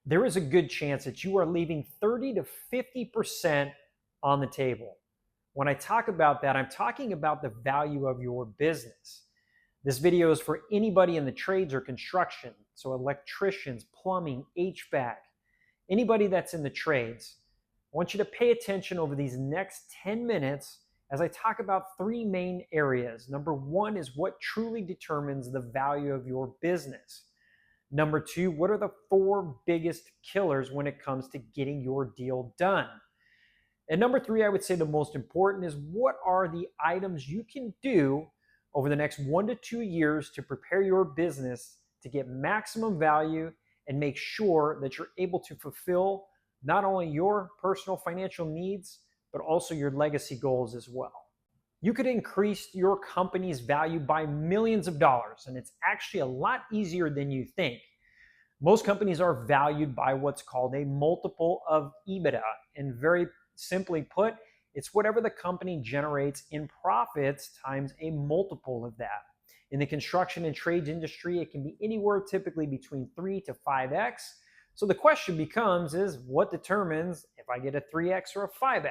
there is a good chance that you are leaving 30 to 50% on the table. When I talk about that, I'm talking about the value of your business. This video is for anybody in the trades or construction, so electricians, plumbing, HVAC, anybody that's in the trades. I want you to pay attention over these next 10 minutes as I talk about three main areas. Number one is what truly determines the value of your business. Number two, what are the four biggest killers when it comes to getting your deal done? And number three, I would say the most important is what are the items you can do over the next 1 to 2 years to prepare your business to get maximum value and make sure that you're able to fulfill not only your personal financial needs, but also your legacy goals as well. You could increase your company's value by millions of dollars, and it's actually a lot easier than you think. Most companies are valued by what's called a multiple of EBITDA, and very simply put, it's whatever the company generates in profits times a multiple of that. In the construction and trades industry, it can be anywhere typically between 3 to 5x. So the question becomes is what determines if I get a 3x or a 5x?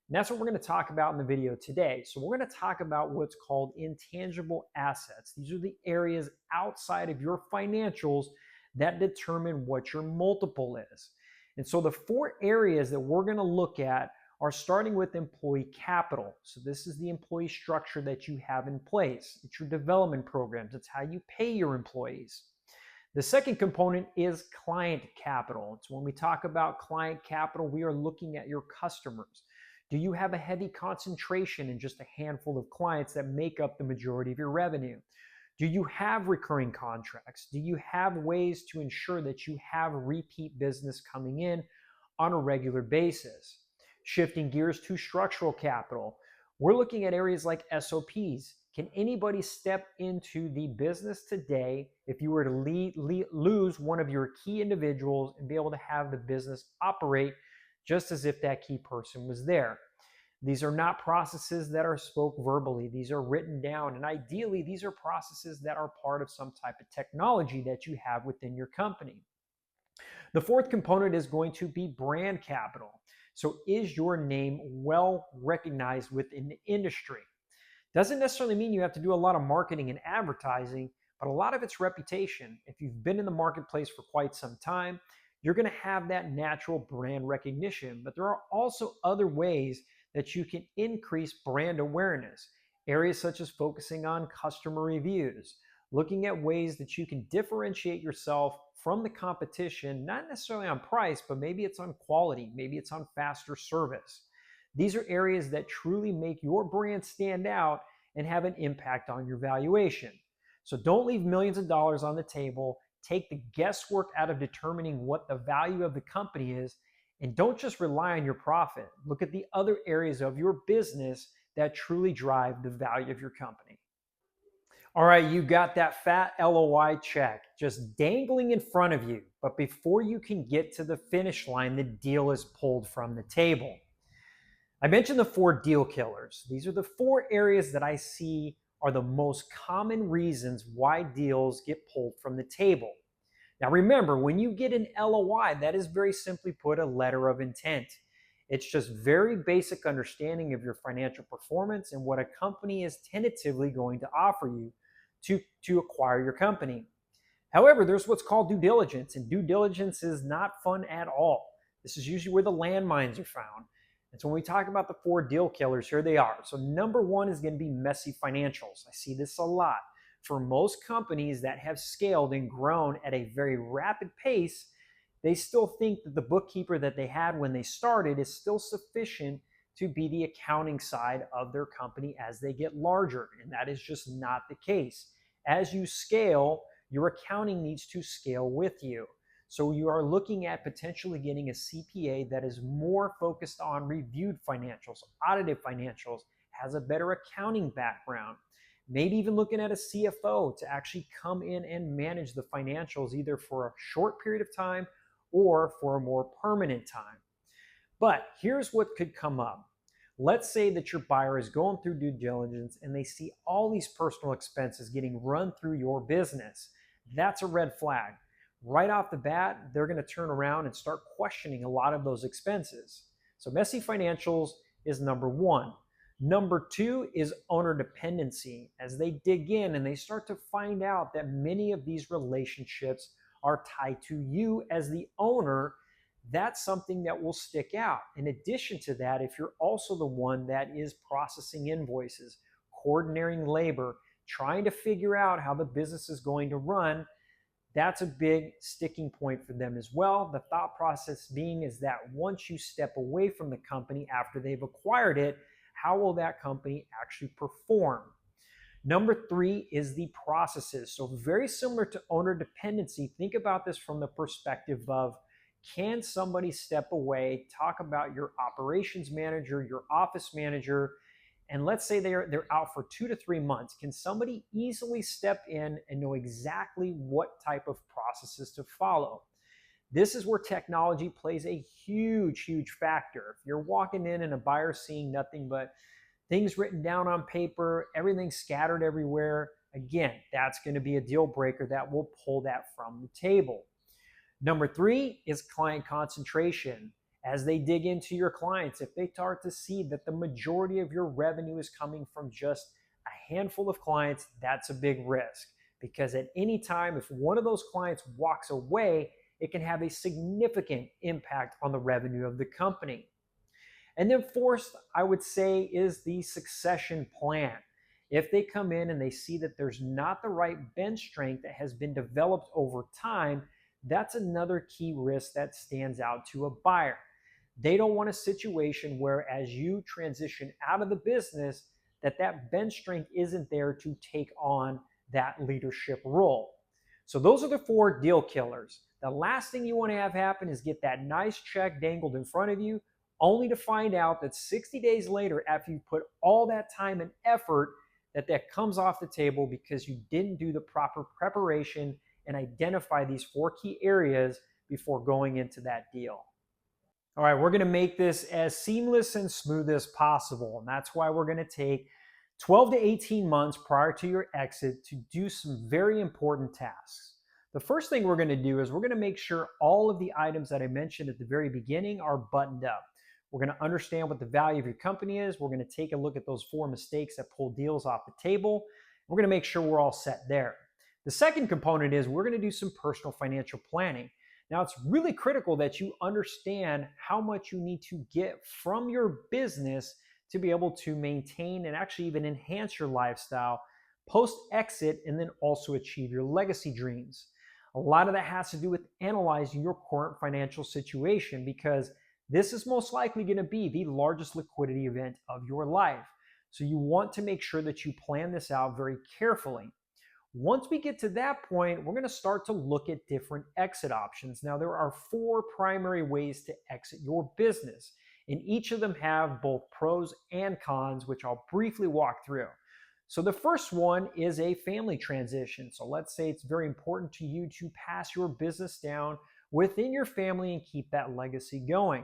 And that's what we're going to talk about in the video today. So we're going to talk about what's called intangible assets. These are the areas outside of your financials that determine what your multiple is. And so the four areas that we're going to look at are starting with employee capital. So this is the employee structure that you have in place. It's your development programs. It's how you pay your employees. The second component is client capital. It's when we talk about client capital, we are looking at your customers. Do you have a heavy concentration in just a handful of clients that make up the majority of your revenue? Do you have recurring contracts? Do you have ways to ensure that you have repeat business coming in on a regular basis? Shifting gears to structural capital, we're looking at areas like SOPs. Can anybody step into the business today if you were to lose one of your key individuals and be able to have the business operate just as if that key person was there? These are not processes that are spoke verbally. These are written down. And ideally, these are processes that are part of some type of technology that you have within your company. The fourth component is going to be brand capital. So is your name well recognized within the industry? Doesn't necessarily mean you have to do a lot of marketing and advertising, but a lot of it's reputation. If you've been in the marketplace for quite some time, you're going to have that natural brand recognition. But there are also other ways that you can increase brand awareness. Areas such as focusing on customer reviews, looking at ways that you can differentiate yourself from the competition, not necessarily on price, but maybe it's on quality, maybe it's on faster service. These are areas that truly make your brand stand out and have an impact on your valuation. So don't leave millions of dollars on the table. Take the guesswork out of determining what the value of the company is, and don't just rely on your profit. Look at the other areas of your business that truly drive the value of your company. All right, you got that fat LOI check just dangling in front of you. But before you can get to the finish line, the deal is pulled from the table. I mentioned the four deal killers. These are the four areas that I see are the most common reasons why deals get pulled from the table. Now remember, when you get an LOI, that is very simply put a letter of intent. It's just very basic understanding of your financial performance and what a company is tentatively going to offer you to acquire your company. However, there's what's called due diligence, and due diligence is not fun at all. This is usually where the landmines are found. And so when we talk about the four deal killers, here they are. So number one is going to be messy financials. I see this a lot. For most companies that have scaled and grown at a very rapid pace, they still think that the bookkeeper that they had when they started is still sufficient to be the accounting side of their company as they get larger. And that is just not the case. As you scale, your accounting needs to scale with you. So you are looking at potentially getting a CPA that is more focused on reviewed financials, audited financials, has a better accounting background. Maybe even looking at a CFO to actually come in and manage the financials either for a short period of time or for a more permanent time. But here's what could come up. Let's say that your buyer is going through due diligence and they see all these personal expenses getting run through your business. That's a red flag. right off the bat, they're going to turn around and start questioning a lot of those expenses. So messy financials is number one. Number two is owner dependency. As they dig in and they start to find out that many of these relationships are tied to you as the owner, that's something that will stick out. In addition to that, if you're also the one that is processing invoices, coordinating labor, trying to figure out how the business is going to run, that's a big sticking point for them as well. The thought process being is that once you step away from the company after they've acquired it, how will that company actually perform? Number three is the processes. So very similar to owner dependency, think about this from the perspective of, can somebody step away, talk about your operations manager, your office manager, and let's say they're out for 2 to 3 months. Can somebody easily step in and know exactly what type of processes to follow? This is where technology plays a huge, huge factor. If you're walking in and a buyer seeing nothing but things written down on paper, everything scattered everywhere, again, that's going to be a deal breaker that will pull that from the table. Number three is client concentration. As they dig into your clients, if they start to see that the majority of your revenue is coming from just a handful of clients, that's a big risk. Because at any time, if one of those clients walks away, it can have a significant impact on the revenue of the company. And then fourth, I would say, is the succession plan. If they come in and they see that there's not the right bench strength that has been developed over time, that's another key risk that stands out to a buyer. They don't want a situation where as you transition out of the business, that bench strength isn't there to take on that leadership role. So those are the 4 deal killers. The last thing you want to have happen is get that nice check dangled in front of you, only to find out that 60 days later, after you put all that time and effort, that comes off the table because you didn't do the proper preparation and identify these 4 key areas before going into that deal. All right, we're going to make this as seamless and smooth as possible. And that's why we're going to take 12 to 18 months prior to your exit to do some very important tasks. The first thing we're going to do is we're going to make sure all of the items that I mentioned at the very beginning are buttoned up. We're going to understand what the value of your company is. We're going to take a look at those 4 mistakes that pull deals off the table. We're going to make sure we're all set there. The second component is we're going to do some personal financial planning. Now, it's really critical that you understand how much you need to get from your business to be able to maintain and actually even enhance your lifestyle post-exit and then also achieve your legacy dreams. A lot of that has to do with analyzing your current financial situation because this is most likely going to be the largest liquidity event of your life. So you want to make sure that you plan this out very carefully. Once we get to that point, we're going to start to look at different exit options. Now, there are 4 primary ways to exit your business, and each of them have both pros and cons, which I'll briefly walk through. So the first one is a family transition. So let's say it's very important to you to pass your business down within your family and keep that legacy going.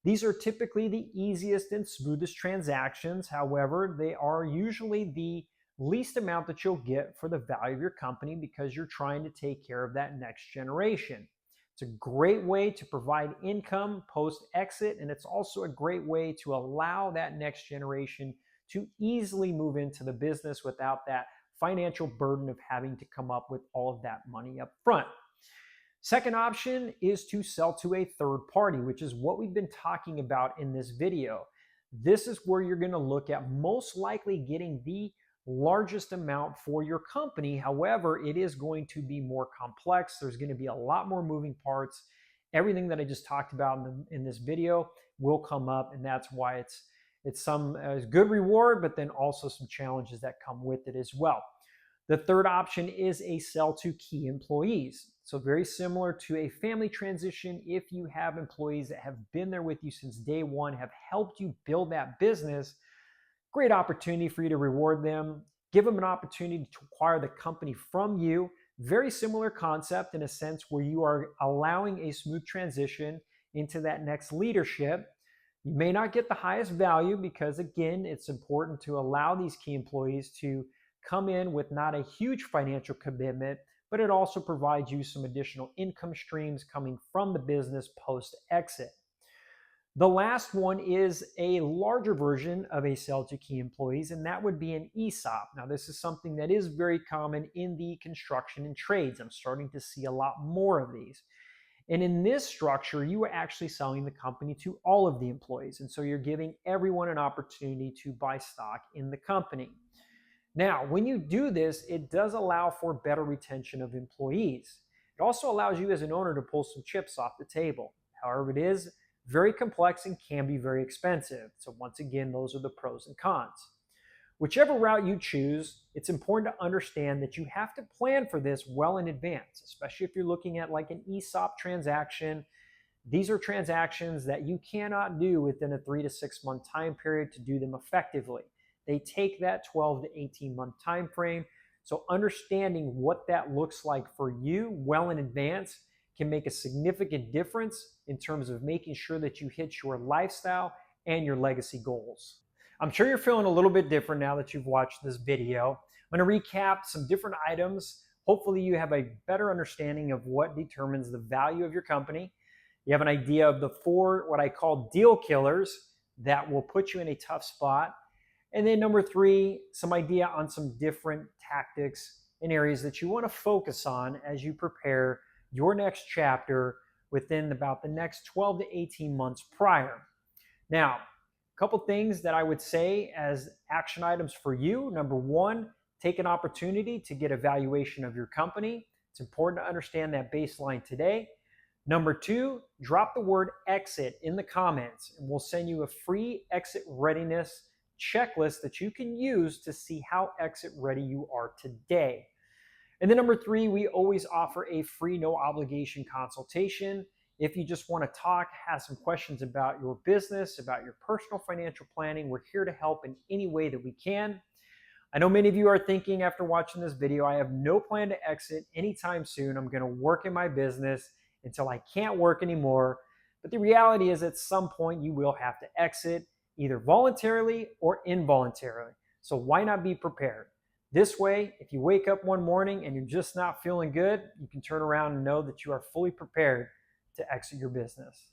These are typically the easiest and smoothest transactions. However, they are usually the least amount that you'll get for the value of your company because you're trying to take care of that next generation. It's a great way to provide income post-exit, and it's also a great way to allow that next generation to easily move into the business without that financial burden of having to come up with all of that money up front. Second option is to sell to a third party, which is what we've been talking about in this video. This is where you're going to look at most likely getting the largest amount for your company. However, it is going to be more complex. There's going to be a lot more moving parts. Everything that I just talked about in this video will come up, and that's why it's some good reward, but then also some challenges that come with it as well. The third option is a sell to key employees. So very similar to a family transition, if you have employees that have been there with you since day one, have helped you build that business, great opportunity for you to reward them, give them an opportunity to acquire the company from you. Very similar concept in a sense where you are allowing a smooth transition into that next leadership. You may not get the highest value because, again, it's important to allow these key employees to come in with not a huge financial commitment, but it also provides you some additional income streams coming from the business post-exit. The last one is a larger version of a sell to key employees, and that would be an ESOP. Now, this is something that is very common in the construction and trades. I'm starting to see a lot more of these. And in this structure, you are actually selling the company to all of the employees. And so you're giving everyone an opportunity to buy stock in the company. Now, when you do this, it does allow for better retention of employees. It also allows you as an owner to pull some chips off the table. However, it is very complex and can be very expensive. So once again, those are the pros and cons. Whichever route you choose, it's important to understand that you have to plan for this well in advance, especially if you're looking at like an ESOP transaction. These are transactions that you cannot do within a 3 to 6 month time period to do them effectively. They take that 12 to 18 month time frame. So understanding what that looks like for you well in advance can make a significant difference in terms of making sure that you hit your lifestyle and your legacy goals. I'm sure you're feeling a little bit different now that you've watched this video. I'm going to recap some different items. Hopefully you have a better understanding of what determines the value of your company. You have an idea of the 4, what I call deal killers that will put you in a tough spot. And then number 3, some idea on some different tactics and areas that you want to focus on as you prepare your next chapter within about the next 12 to 18 months prior. Now, a couple things that I would say as action items for you. Number 1, take an opportunity to get a valuation of your company. It's important to understand that baseline today. Number 2, drop the word exit in the comments, and we'll send you a free exit readiness checklist that you can use to see how exit ready you are today. And then number 3, we always offer a free no obligation consultation. If you just want to talk, have some questions about your business, about your personal financial planning, we're here to help in any way that we can. I know many of you are thinking after watching this video, I have no plan to exit anytime soon. I'm going to work in my business until I can't work anymore. But the reality is at some point you will have to exit, either voluntarily or involuntarily. So why not be prepared? This way, if you wake up one morning and you're just not feeling good, you can turn around and know that you are fully prepared to exit your business.